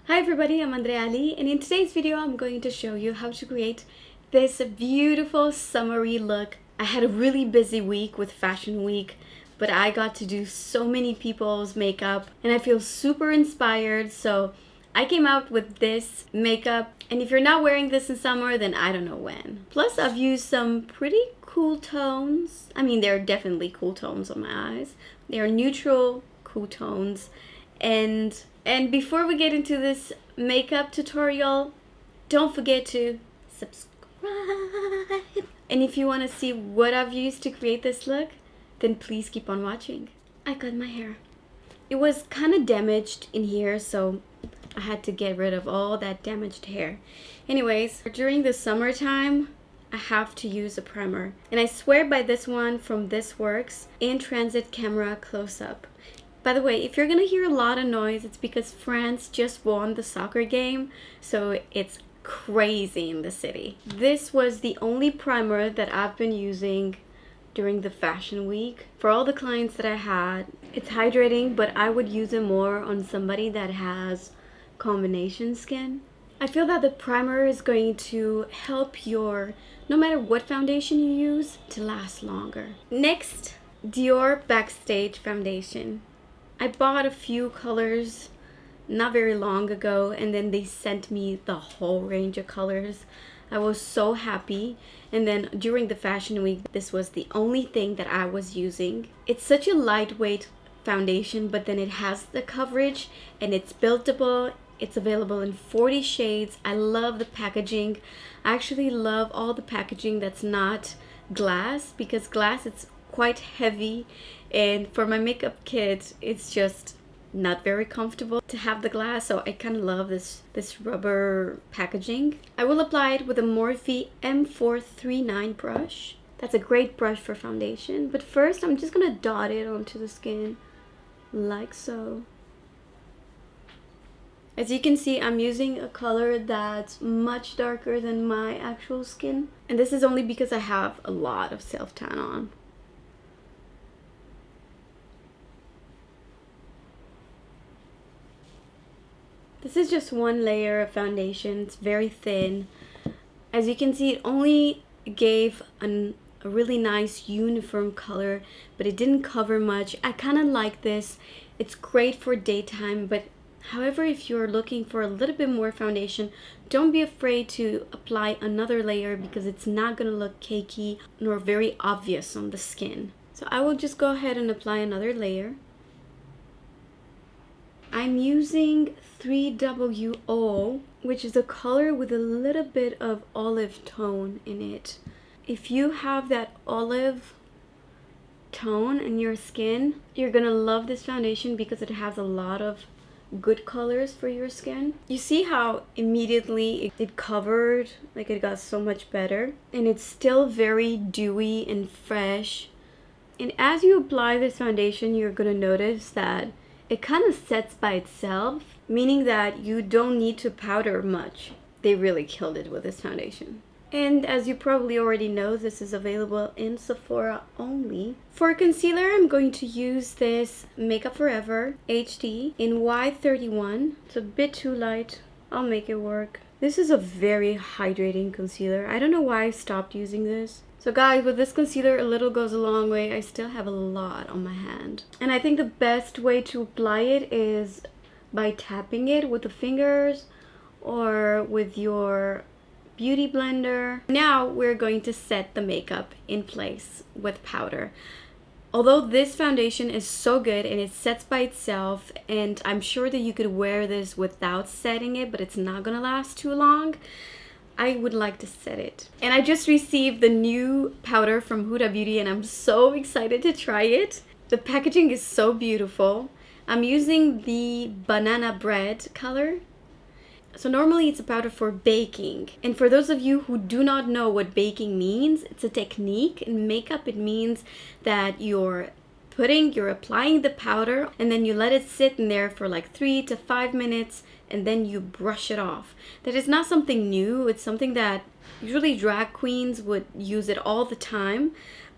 Hi everybody, I'm Andreea, and in today's video I'm going to show you how to create this beautiful summery look. I had a really busy week with Fashion Week, but I got to do so many people's makeup and I feel super inspired, so I came out with this makeup, and if you're not wearing this in summer, then I don't know when. Plus I've used some pretty cool tones. I mean, they're definitely cool tones on my eyes. They're neutral cool tones. And before we get into this makeup tutorial, don't forget to subscribe. And if you want to see what I've used to create this look, then please keep on watching. I cut my hair. It was kind of damaged in here, so I had to get rid of all that damaged hair. Anyways, during the summertime, I have to use a primer. And I swear by this one from This Works, In Transit Camera Close-Up. By the way, if you're gonna hear a lot of noise, it's because France just won the soccer game, so it's crazy in the city. This was the only primer that I've been using during the fashion week. For all the clients that I had, it's hydrating, but I would use it more on somebody that has combination skin. I feel that the primer is going to help your, no matter what foundation you use, to last longer. Next, Dior Backstage foundation. I bought a few colors not very long ago, and then they sent me the whole range of colors. I was so happy. And then during the fashion week, this was the only thing that I was using. It's such a lightweight foundation, but then it has the coverage and it's buildable. It's available in 40 shades. I love the packaging. I actually love all the packaging that's not glass, because glass, it's quite heavy, and for my makeup kit it's just not very comfortable to have the glass, so I kind of love this rubber packaging. I will apply it with a Morphe M439 brush. That's a great brush for foundation, but first I'm just gonna dot it onto the skin like so. As you can see, I'm using a color that's much darker than my actual skin, and this is only because I have a lot of self-tan on. This is just one layer of foundation. It's very thin. As you can see, it only gave a really nice uniform color, but it didn't cover much. I kind of like this. It's great for daytime, but however, if you're looking for a little bit more foundation, don't be afraid to apply another layer, because it's not going to look cakey nor very obvious on the skin. So I will just go ahead and apply another layer. I'm using 3WO, which is a color with a little bit of olive tone in it. If you have that olive tone in your skin, you're gonna love this foundation because it has a lot of good colors for your skin. You see how immediately it covered, like it got so much better, and it's still very dewy and fresh. And as you apply this foundation, you're gonna notice that it kind of sets by itself, meaning that you don't need to powder much. They really killed it with this foundation. And as you probably already know, this is available in Sephora only. For concealer, I'm going to use this Makeup Forever HD in Y31. It's a bit too light. I'll make it work. This is a very hydrating concealer. I don't know why I stopped using this. So guys, with this concealer, a little goes a long way. I still have a lot on my hand. And I think the best way to apply it is by tapping it with the fingers or with your beauty blender. Now we're going to set the makeup in place with powder. Although this foundation is so good and it sets by itself, and I'm sure that you could wear this without setting it, but it's not gonna last too long, I would like to set it. And I just received the new powder from Huda Beauty and I'm so excited to try it. The packaging is so beautiful. I'm using the banana bread color. So normally it's a powder for baking. And for those of you who do not know what baking means, it's a technique. In makeup, it means that you're applying the powder and then you let it sit in there for like 3 to 5 minutes and then you brush it off. That is not something new. It's something that usually drag queens would use it all the time.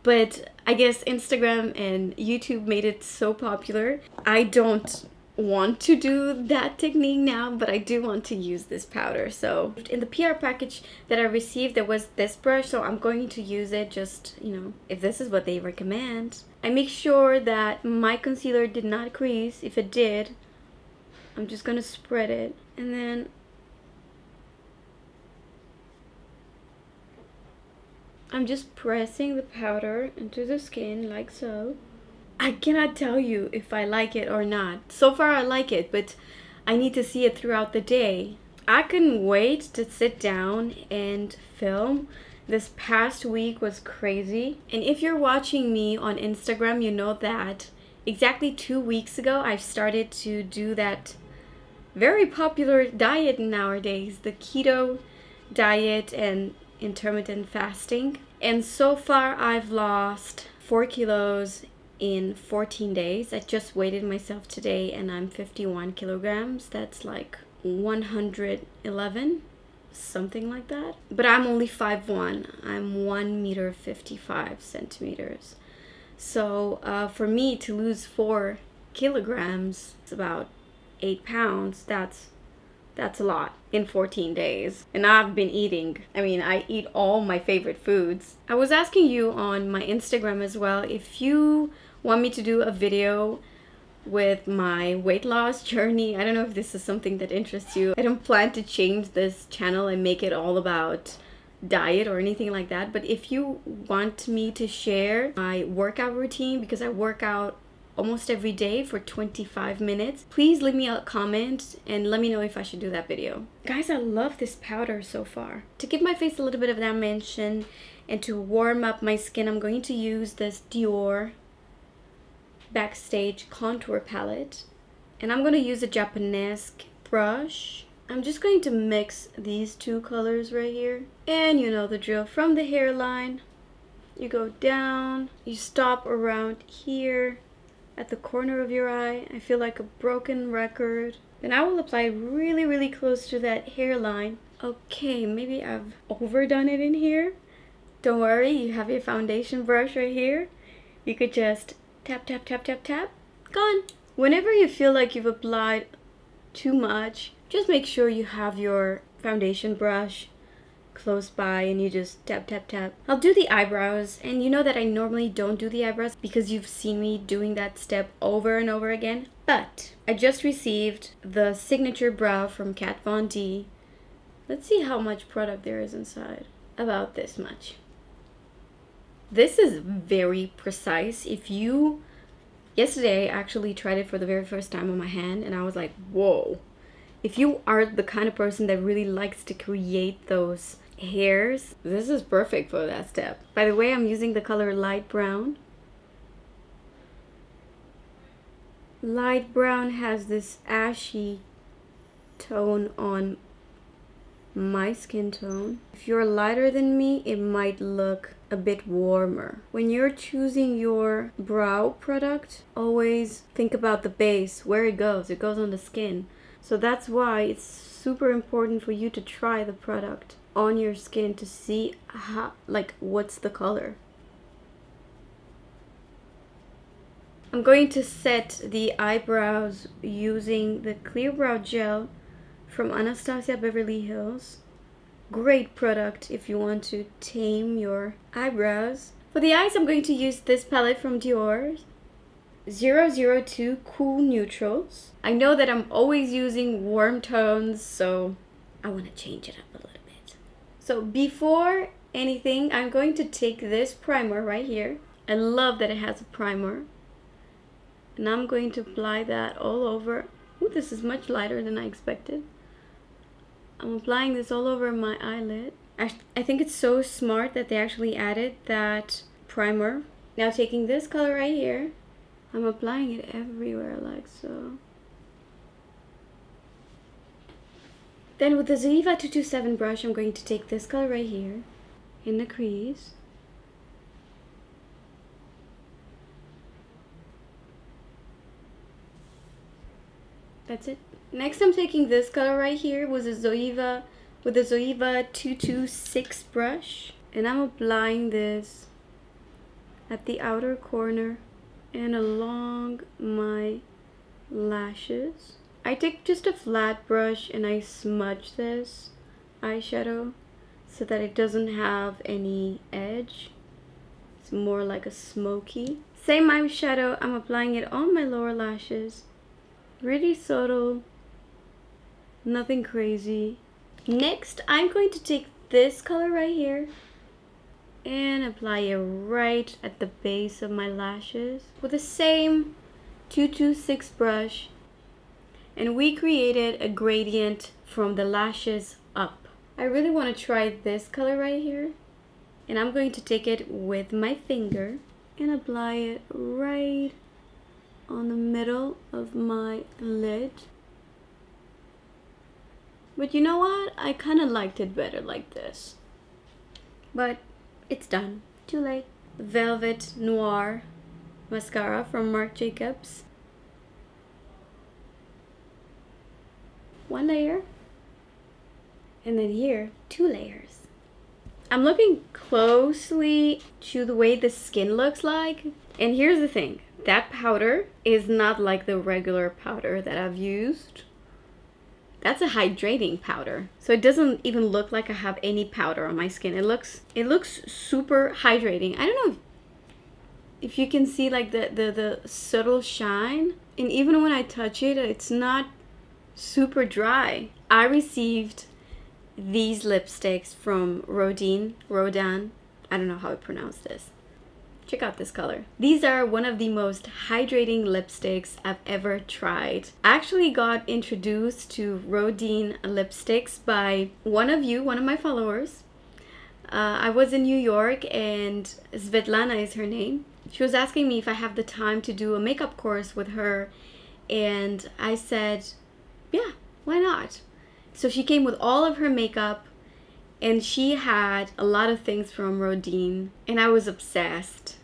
But I guess Instagram and YouTube made it so popular. I don't want to do that technique now, but I do want to use this powder. So in the PR package that I received, there was this brush, so I'm going to use it just, you know, if this is what they recommend. I make sure that my concealer did not crease. If it did, I'm just gonna spread it, and then I'm just pressing the powder into the skin like so. I cannot tell you if I like it or not. So far I like it, but I need to see it throughout the day. I couldn't wait to sit down and film. This past week was crazy. And if you're watching me on Instagram, you know that exactly 2 weeks ago, I've started to do that very popular diet nowadays, the keto diet and intermittent fasting. And so far I've lost 4 kilos in 14 days. I just weighed myself today and I'm 51 kilograms. That's like 111, something like that. But I'm only 5'1". I'm 1 meter 55 centimeters. So for me to lose 4 kilograms, it's about 8 pounds. That's a lot in 14 days. And I've been eating. I mean, I eat all my favorite foods. I was asking you on my Instagram as well if you want me to do a video with my weight loss journey. I don't know if this is something that interests you. I don't plan to change this channel and make it all about diet or anything like that. But if you want me to share my workout routine, because I work out almost every day for 25 minutes, please leave me a comment and let me know if I should do that video. Guys, I love this powder so far. To give my face a little bit of dimension and to warm up my skin, I'm going to use this Dior Backstage contour palette. And I'm going to use a Japanese brush. I'm just going to mix these two colors right here. And you know the drill. From the hairline, you go down, you stop around here at the corner of your eye. I feel like a broken record. Then I will apply really, really close to that hairline. Okay, maybe I've overdone it in here. Don't worry, you have your foundation brush right here. You could just tap, tap, tap, tap, tap. Gone. Whenever you feel like you've applied too much, just make sure you have your foundation brush close by and you just tap, tap, tap. I'll do the eyebrows, and you know that I normally don't do the eyebrows because you've seen me doing that step over and over again. But I just received the signature brow from Kat Von D. Let's see how much product there is inside. About this much. This is very precise. Yesterday I actually tried it for the very first time on my hand and I was like, whoa. If you are the kind of person that really likes to create those hairs, this is perfect for that step. By the way, I'm using the color light brown. Light brown has this ashy tone on my skin tone. If you're lighter than me, it might look a bit warmer. When you're choosing your brow product, always think about the base, where it goes. It goes on the skin. So that's why it's super important for you to try the product on your skin to see how, like, what's the color. I'm going to set the eyebrows using the Clear Brow Gel from Anastasia Beverly Hills. Great product if you want to tame your eyebrows. For the eyes, I'm going to use this palette from Dior, 002 Cool Neutrals. I know that I'm always using warm tones, so I want to change it up a little bit. So before anything, I'm going to take this primer right here. I love that it has a primer. And I'm going to apply that all over. Ooh, this is much lighter than I expected. I'm applying this all over my eyelid. I think it's so smart that they actually added that primer. Now taking this color right here, I'm applying it everywhere like so. Then with the Zoeva 227 brush, I'm going to take this color right here in the crease. That's it. Next, I'm taking this color right here with the Zoeva 226 brush, and I'm applying this at the outer corner and along my lashes. I take just a flat brush and I smudge this eyeshadow so that it doesn't have any edge. It's more like a smoky. Same eyeshadow, I'm applying it on my lower lashes. Really subtle, nothing crazy. Next, I'm going to take this color right here and apply it right at the base of my lashes with the same 226 brush. And we created a gradient from the lashes up. I really want to try this color right here. And I'm going to take it with my finger and apply it right on the middle of my lid. But you know what? I kind of liked it better like this. But it's done. Too late. Velvet Noir mascara from Marc Jacobs. One layer. And then here, 2 layers. I'm looking closely to the way the skin looks like. And here's the thing. That powder is not like the regular powder that I've used. That's a hydrating powder. So it doesn't even look like I have any powder on my skin. It looks super hydrating. I don't know if you can see like the subtle shine. And even when I touch it, it's not super dry. I received these lipsticks from Rodin. I don't know how to pronounce this. Check out this color. These are one of the most hydrating lipsticks I've ever tried. I actually got introduced to Rodin lipsticks by one of my followers. I was in New York and Svetlana is her name. She was asking me if I have the time to do a makeup course with her, and I said, yeah, why not? So she came with all of her makeup, and she had a lot of things from Rodin, and I was obsessed.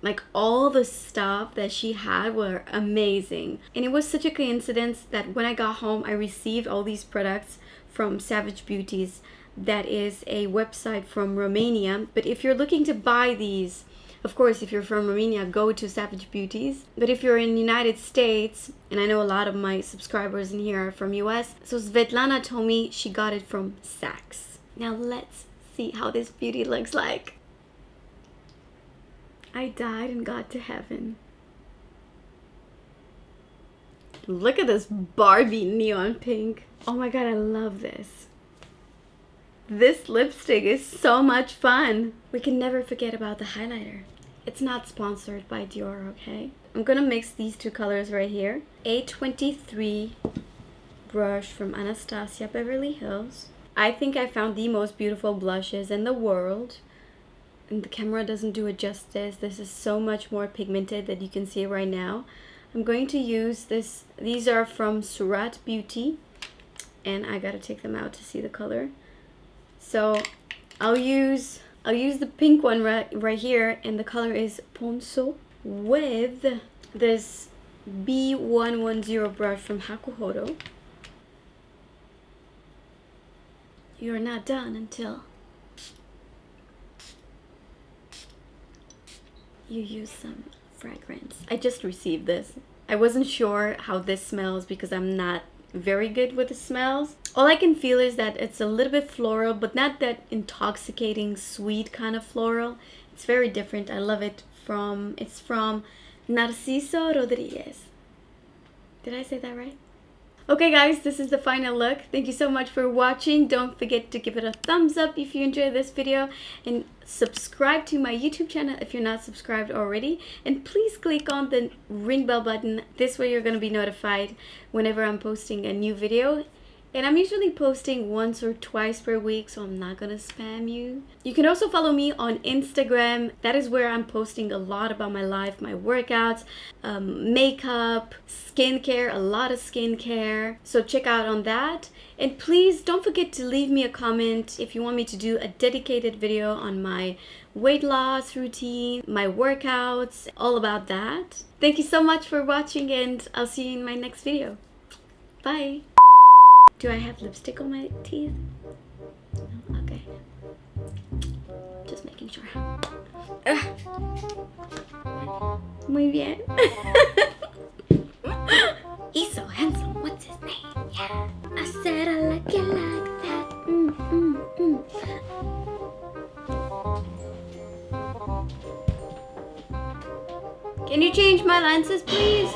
Like, all the stuff that she had were amazing. And it was such a coincidence that when I got home, I received all these products from Savage Beauties. That is a website from Romania. But if you're looking to buy these, of course, if you're from Romania, go to Savage Beauties. But if you're in the United States, and I know a lot of my subscribers in here are from US, so Svetlana told me she got it from Saks. Now let's see how this beauty looks like. I died and got to heaven. Look at this Barbie neon pink. Oh my god, I love this. This lipstick is so much fun. We can never forget about the highlighter. It's not sponsored by Dior, okay? I'm gonna mix these 2 colors right here. A23 brush from Anastasia Beverly Hills. I think I found the most beautiful blushes in the world. And the camera doesn't do it justice. This is so much more pigmented that you can see right now. I'm going to use this. These are from Surat Beauty. And I gotta take them out to see the color. So I'll use the pink one right here, and the color is Ponso, with this B110 brush from Hakuhodo. You're not done until you use some fragrance. I just received this. I wasn't sure how this smells because I'm not very good with the smells. All I can feel is that it's a little bit floral, but not that intoxicating sweet kind of floral. It's very different. I love it. It's from Narciso Rodriguez. Did I say that right? Okay guys, this is the final look. Thank you so much for watching. Don't forget to give it a thumbs up if you enjoyed this video, and subscribe to my YouTube channel if you're not subscribed already, and please click on the ring bell button. This way you're going to be notified whenever I'm posting a new video. And I'm usually posting once or twice per week, so I'm not gonna spam you. You can also follow me on Instagram. That is where I'm posting a lot about my life, my workouts, makeup, skincare, a lot of skincare. So check out on that. And please don't forget to leave me a comment if you want me to do a dedicated video on my weight loss routine, my workouts, all about that. Thank you so much for watching, and I'll see you in my next video. Bye. Do I have lipstick on my teeth? No? Okay. Just making sure. Muy bien. He's so handsome. What's his name? Yeah. I said I like it like that. Mm, mm, mm. Can you change my lenses, please?